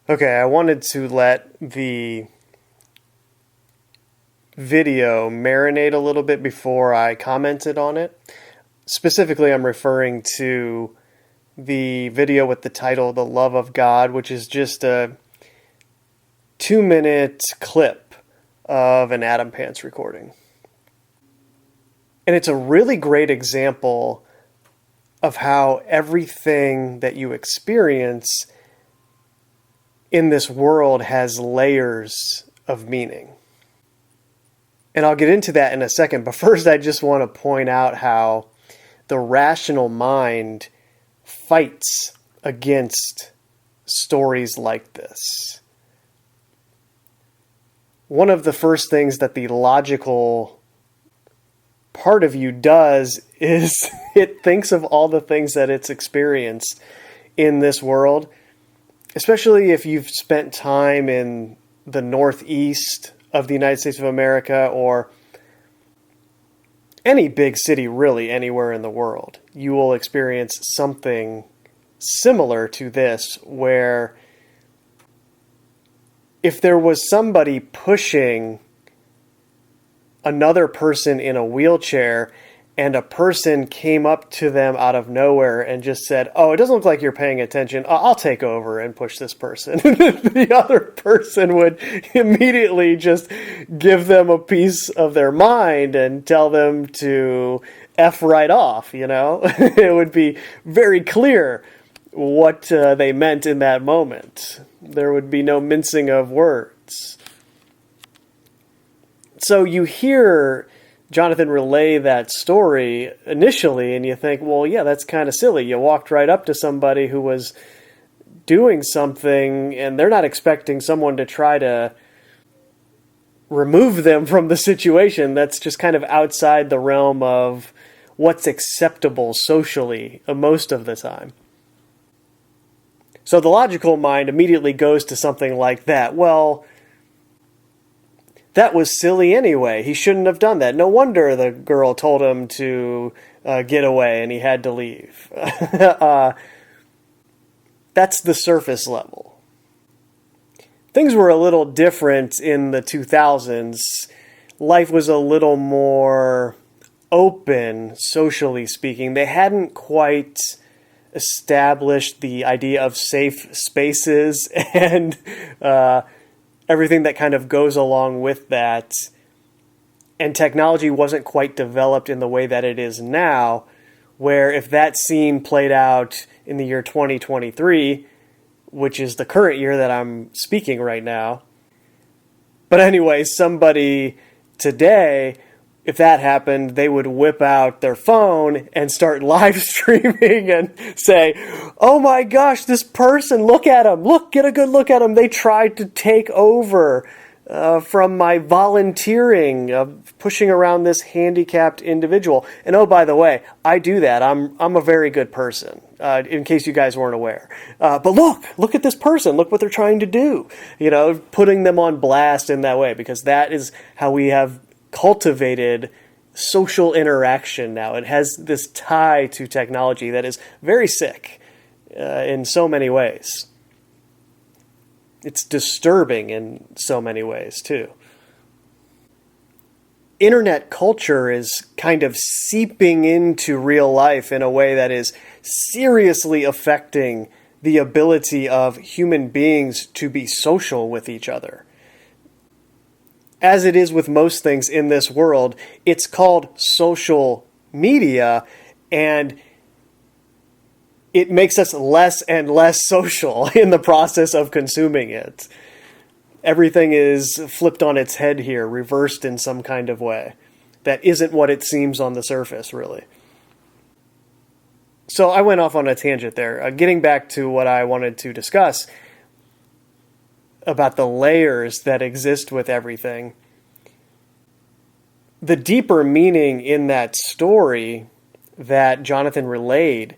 Okay, I wanted to let the video marinate a little bit before I commented on it. Specifically, I'm referring to the video with the title The Love of God, which is just a 2-minute clip of an Adam Pants recording. And it's a really great example of how everything that you experience in this world has layers of meaning. And I'll get into that in a second, but first I just want to point out how the rational mind fights against stories like this. One of the first things that the logical part of you does is it thinks of all the things that it's experienced in this world, especially if you've spent time in the Northeast of the United States of America or any big city, really, anywhere in the world. You will experience something similar to this, where if there was somebody pushing another person in a wheelchair and a person came up to them out of nowhere and just said, "Oh, it doesn't look like you're paying attention. I'll take over and push this person." The other person would immediately just give them a piece of their mind and tell them to F right off, you know? It would be very clear what they meant in that moment. There would be no mincing of words. So you hear Jonathan relay that story initially, and you think, well, yeah, that's kind of silly. You walked right up to somebody who was doing something, and they're not expecting someone to try to remove them from the situation. That's just kind of outside the realm of what's acceptable socially most of the time. So the logical mind immediately goes to something like that. Well, that was silly anyway. He shouldn't have done that. No wonder the girl told him to get away and he had to leave. That's the surface level. Things were a little different in the 2000s. Life was a little more open, socially speaking. They hadn't quite established the idea of safe spaces and everything that kind of goes along with that. And technology wasn't quite developed in the way that it is now, where if that scene played out in the year 2023, which is the current year that I'm speaking right now. But anyway, somebody today, if that happened, they would whip out their phone and start live streaming and say, "Oh my gosh, this person, look at him, look, get a good look at him. They tried to take over from my volunteering of pushing around this handicapped individual. And oh, by the way, I do that. I'm a very good person, in case you guys weren't aware. But look at this person. Look what they're trying to do. You know, putting them on blast in that way, because that is how we have cultivated social interaction now. It has this tie to technology that is very sick in so many ways. It's disturbing in so many ways, too. Internet culture is kind of seeping into real life in a way that is seriously affecting the ability of human beings to be social with each other. As it is with most things in this world, it's called social media, and it makes us less and less social in the process of consuming it. Everything is flipped on its head here, reversed in some kind of way. That isn't what it seems on the surface, really. So I went off on a tangent there. Getting back to what I wanted to discuss about the layers that exist with everything. The deeper meaning in that story that Jonathan relayed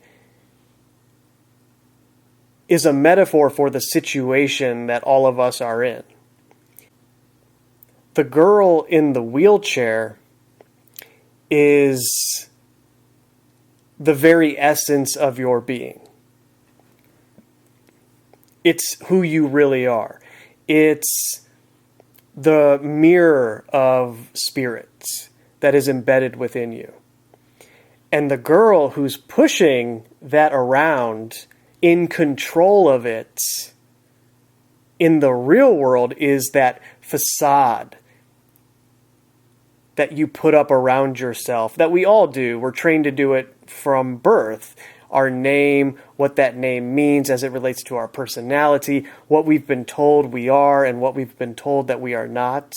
is a metaphor for the situation that all of us are in. The girl in the wheelchair is the very essence of your being. It's who you really are. It's the mirror of spirit that is embedded within you. And the girl who's pushing that around, in control of it, in the real world, is that facade that you put up around yourself, that we all do. We're trained to do it from birth. Our name, what that name means as it relates to our personality, what we've been told we are and what we've been told that we are not.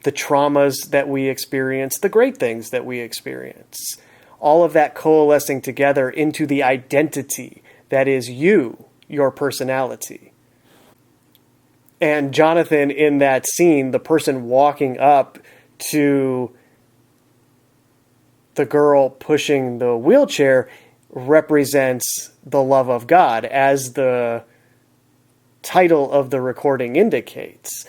The traumas that we experience, the great things that we experience. All of that coalescing together into the identity that is you, your personality. And Jonathan, in that scene, the person walking up to the girl pushing the wheelchair, represents the love of God, as the title of the recording indicates.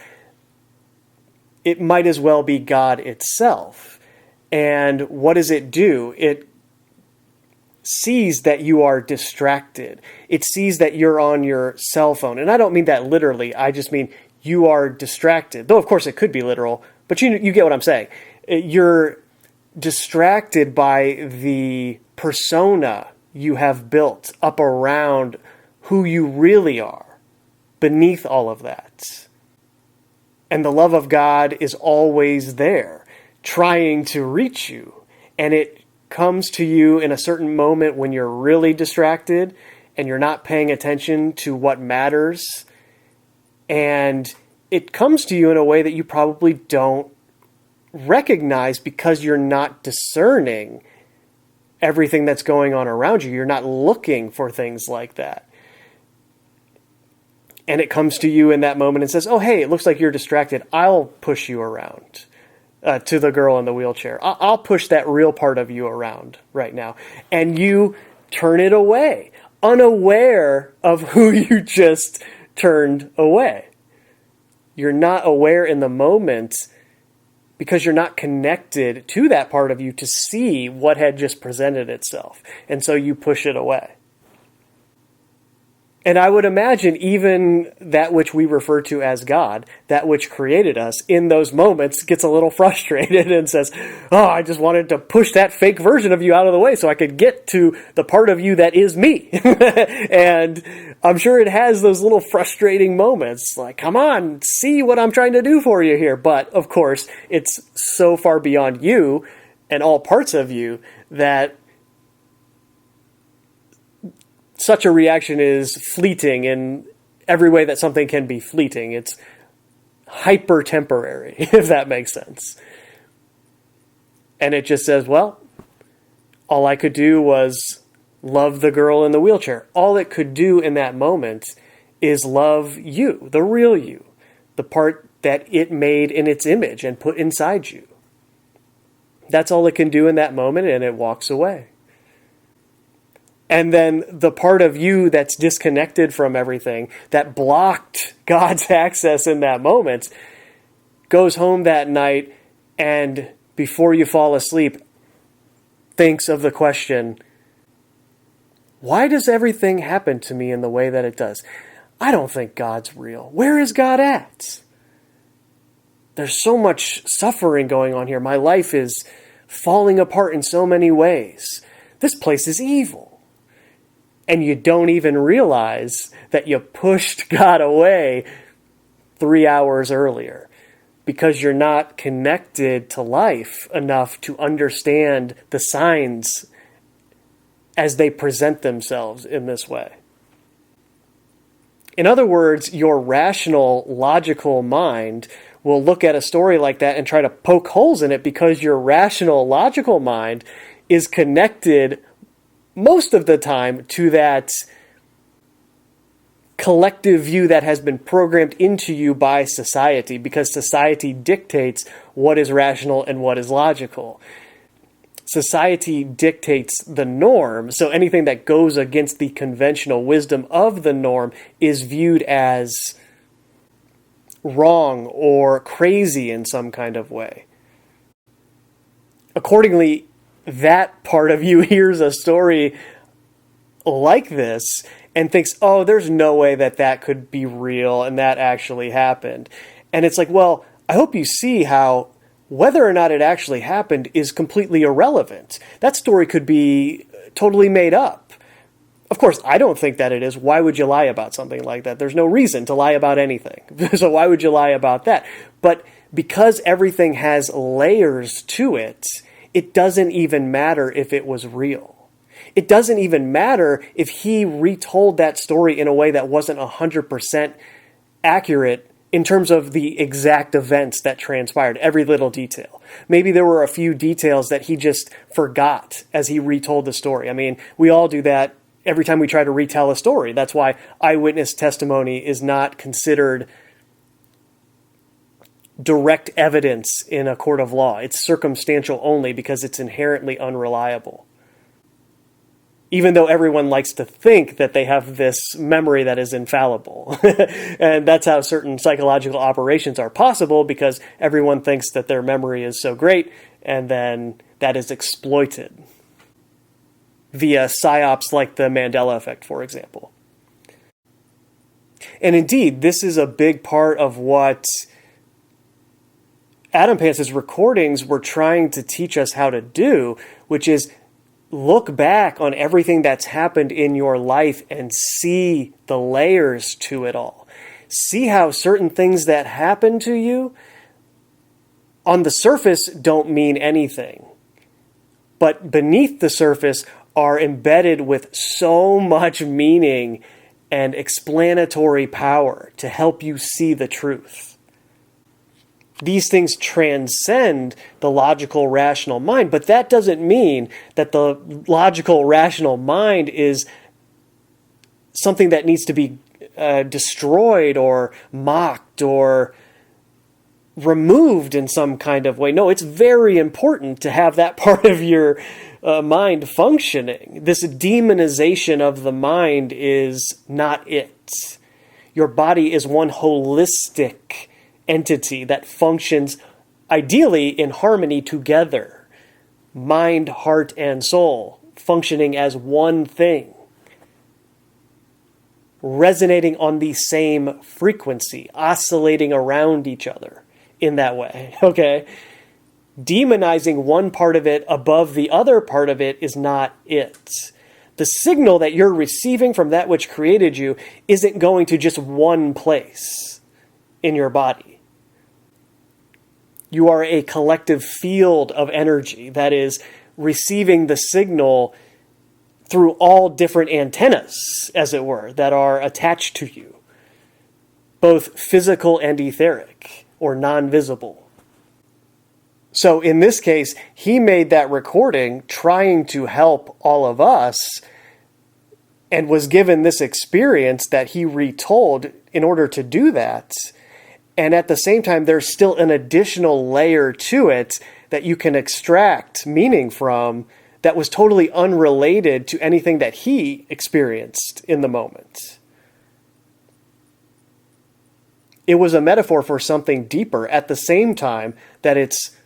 It might as well be God itself. And what does it do? It sees that you are distracted. It sees that you're on your cell phone. And I don't mean that literally. I just mean you are distracted. Though, of course, it could be literal. But you get what I'm saying. You're distracted by the persona you have built up around who you really are beneath all of that. And the love of God is always there, trying to reach you. And it comes to you in a certain moment when you're really distracted and you're not paying attention to what matters. And it comes to you in a way that you probably don't recognize because you're not discerning everything that's going on around you. You're not looking for things like that. And it comes to you in that moment and says, oh, hey, it looks like you're distracted. I'll push you around, to the girl in the wheelchair. I'll push that real part of you around right now. And you turn it away, unaware of who you just turned away. You're not aware in the moment because you're not connected to that part of you to see what had just presented itself. And so you push it away. And I would imagine even that which we refer to as God, that which created us, in those moments gets a little frustrated and says, oh, I just wanted to push that fake version of you out of the way so I could get to the part of you that is me. And I'm sure it has those little frustrating moments, like, come on, see what I'm trying to do for you here. But of course, it's so far beyond you and all parts of you that such a reaction is fleeting in every way that something can be fleeting. It's hyper temporary, if that makes sense. And it just says, well, all I could do was love the girl in the wheelchair. All it could do in that moment is love you, the real you, the part that it made in its image and put inside you. That's all it can do in that moment, and it walks away. And then the part of you that's disconnected from everything, that blocked God's access in that moment, goes home that night and before you fall asleep, thinks of the question, why does everything happen to me in the way that it does? I don't think God's real. Where is God at? There's so much suffering going on here. My life is falling apart in so many ways. This place is evil. And you don't even realize that you pushed God away 3 hours earlier because you're not connected to life enough to understand the signs as they present themselves in this way. In other words, your rational, logical mind will look at a story like that and try to poke holes in it because your rational, logical mind is connected most of the time to that collective view that has been programmed into you by society, because society dictates what is rational and what is logical. Society dictates the norm, so anything that goes against the conventional wisdom of the norm is viewed as wrong or crazy in some kind of way. Accordingly, that part of you hears a story like this and thinks, oh, there's no way that that could be real and that actually happened. And it's like, well, I hope you see how whether or not it actually happened is completely irrelevant. That story could be totally made up. Of course, I don't think that it is. Why would you lie about something like that? There's no reason to lie about anything. So why would you lie about that? But because everything has layers to it, it doesn't even matter if it was real. It doesn't even matter if he retold that story in a way that wasn't 100% accurate in terms of the exact events that transpired, every little detail. Maybe there were a few details that he just forgot as he retold the story. I mean, we all do that every time we try to retell a story. That's why eyewitness testimony is not considered direct evidence in a court of law. It's circumstantial only because it's inherently unreliable. Even though everyone likes to think that they have this memory that is infallible. And that's how certain psychological operations are possible, because everyone thinks that their memory is so great, and then that is exploited via psyops like the Mandela effect, for example. And indeed, this is a big part of what Adam Pance's recordings were trying to teach us how to do, which is look back on everything that's happened in your life and see the layers to it all. See how certain things that happen to you on the surface don't mean anything, but beneath the surface are embedded with so much meaning and explanatory power to help you see the truth. These things transcend the logical, rational mind, but that doesn't mean that the logical, rational mind is something that needs to be destroyed or mocked or removed in some kind of way. No, it's very important to have that part of your mind functioning. This demonization of the mind is not it. Your body is one holistic entity that functions ideally in harmony together. Mind, heart, and soul functioning as one thing, resonating on the same frequency, oscillating around each other in that way, okay? Demonizing one part of it above the other part of it is not it. The signal that you're receiving from that which created you isn't going to just one place in your body. You are a collective field of energy that is receiving the signal through all different antennas, as it were, that are attached to you, both physical and etheric, or non-visible. So in this case, he made that recording trying to help all of us, and was given this experience that he retold in order to do that. And at the same time, there's still an additional layer to it that you can extract meaning from that was totally unrelated to anything that he experienced in the moment. It was a metaphor for something deeper at the same time that it's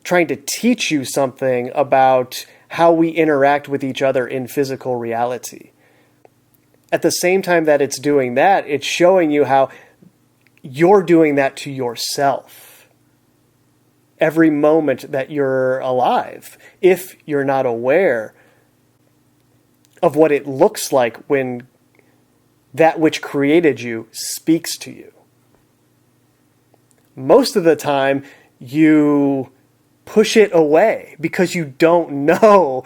trying to teach you something about how we interact with each other in physical reality. At the same time that it's doing that, it's showing you how you're doing that to yourself every moment that you're alive, if you're not aware of what it looks like when that which created you speaks to you. Most of the time, you push it away because you don't know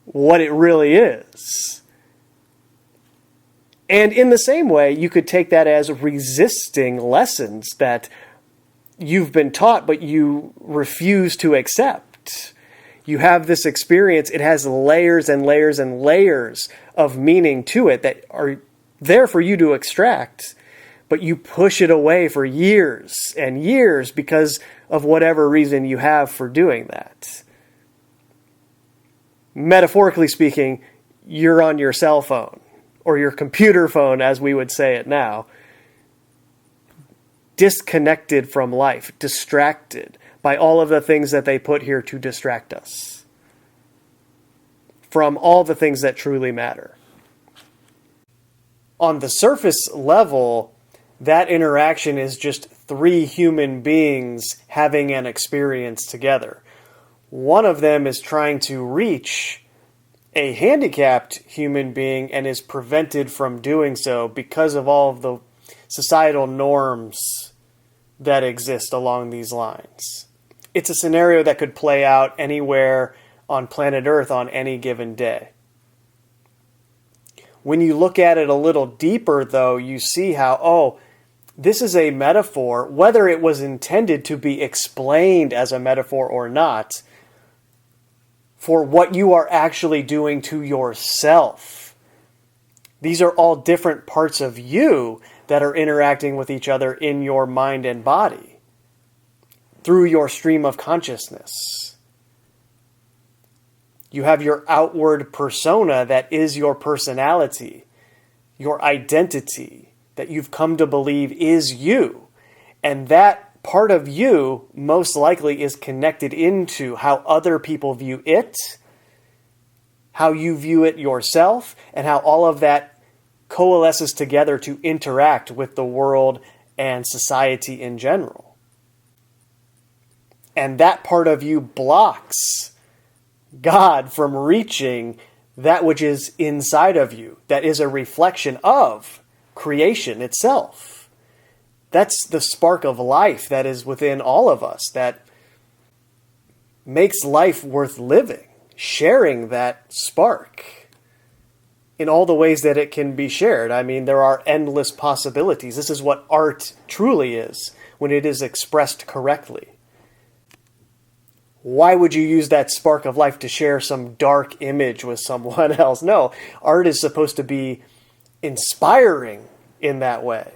what it really is. And in the same way, you could take that as resisting lessons that you've been taught, but you refuse to accept. You have this experience, it has layers and layers and layers of meaning to it that are there for you to extract, but you push it away for years and years because of whatever reason you have for doing that. Metaphorically speaking, you're on your cell phone, or your computer phone, as we would say it now, disconnected from life, distracted by all of the things that they put here to distract us from all the things that truly matter. On the surface level, that interaction is just three human beings having an experience together. One of them is trying to reach a handicapped human being and is prevented from doing so because of all of the societal norms that exist along these lines. It's a scenario that could play out anywhere on planet Earth on any given day. When you look at it a little deeper, though, you see how, this is a metaphor, whether it was intended to be explained as a metaphor or not, for what you are actually doing to yourself. These are all different parts of you that are interacting with each other in your mind and body through your stream of consciousness. You have your outward persona that is your personality, your identity that you've come to believe is you. And that part of you most likely is connected into how other people view it, how you view it yourself, and how all of that coalesces together to interact with the world and society in general. And that part of you blocks God from reaching that which is inside of you, that is a reflection of creation itself. That's the spark of life that is within all of us, that makes life worth living, sharing that spark in all the ways that it can be shared. I mean, there are endless possibilities. This is what art truly is when it is expressed correctly. Why would you use that spark of life to share some dark image with someone else? No, art is supposed to be inspiring in that way.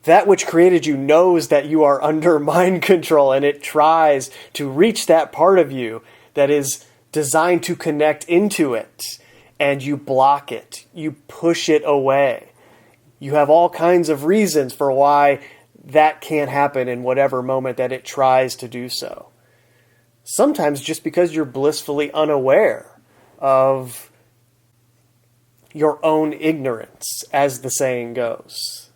That which created you knows that you are under mind control, and it tries to reach that part of you that is designed to connect into it, and you block it. You push it away. You have all kinds of reasons for why that can't happen in whatever moment that it tries to do so. Sometimes just because you're blissfully unaware of your own ignorance, as the saying goes.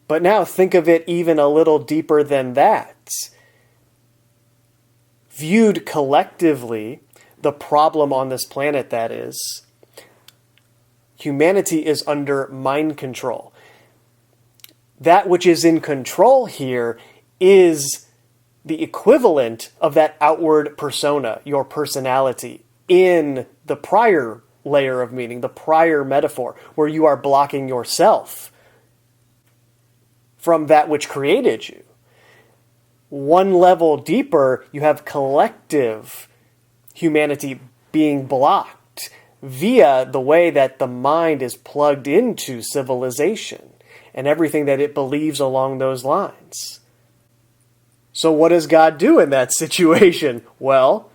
But now think of it even a little deeper than that. Viewed collectively, the problem on this planet, that is, humanity is under mind control. That which is in control here is the equivalent of that outward persona, your personality, in the prior layer of meaning, the prior metaphor, where you are blocking yourself from that which created you. One level deeper, you have collective humanity being blocked via the way that the mind is plugged into civilization and everything that it believes along those lines. So what does God do in that situation? Well,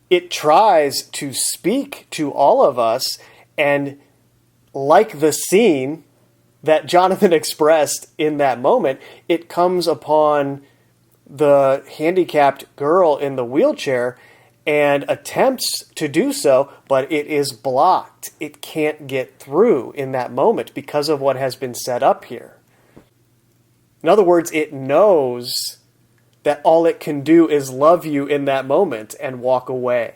it tries to speak to all of us, and like the scene that Jonathan expressed in that moment, it comes upon the handicapped girl in the wheelchair and attempts to do so, but it is blocked. It can't get through in that moment because of what has been set up here. In other words, it knows that all it can do is love you in that moment and walk away.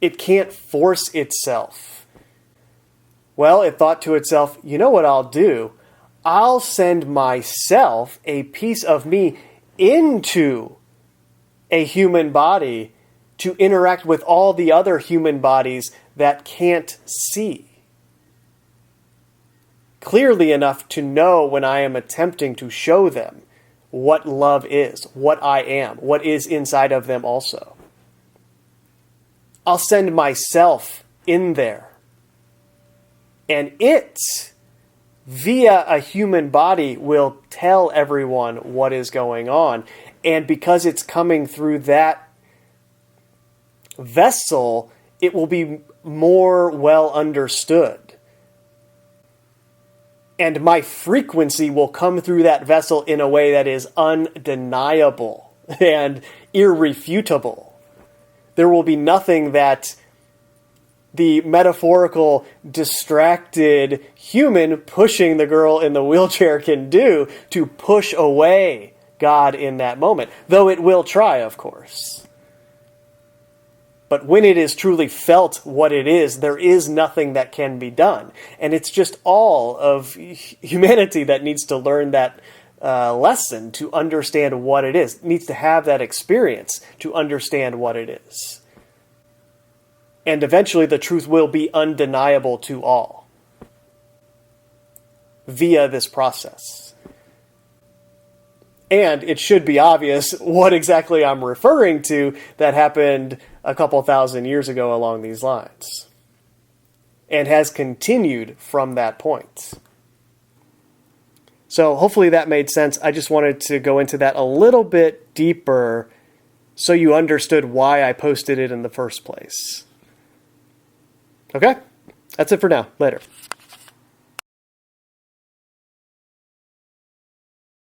It can't force itself. Well, it thought to itself, you know what I'll do? I'll send myself, a piece of me, into a human body to interact with all the other human bodies that can't see clearly enough to know when I am attempting to show them what love is, what I am, what is inside of them also. I'll send myself in there. And it, via a human body, will tell everyone what is going on. And because it's coming through that vessel, it will be more well understood. And my frequency will come through that vessel in a way that is undeniable and irrefutable. There will be nothing that the metaphorical, distracted human pushing the girl in the wheelchair can do to push away God in that moment. Though it will try, of course. But when it is truly felt what it is, there is nothing that can be done. And it's just all of humanity that needs to learn that lesson to understand what it is. It needs to have that experience to understand what it is. And eventually the truth will be undeniable to all via this process. And it should be obvious what exactly I'm referring to that happened a couple thousand years ago along these lines and has continued from that point. So hopefully that made sense. I just wanted to go into that a little bit deeper so you understood why I posted it in the first place. Okay? That's it for now. Later.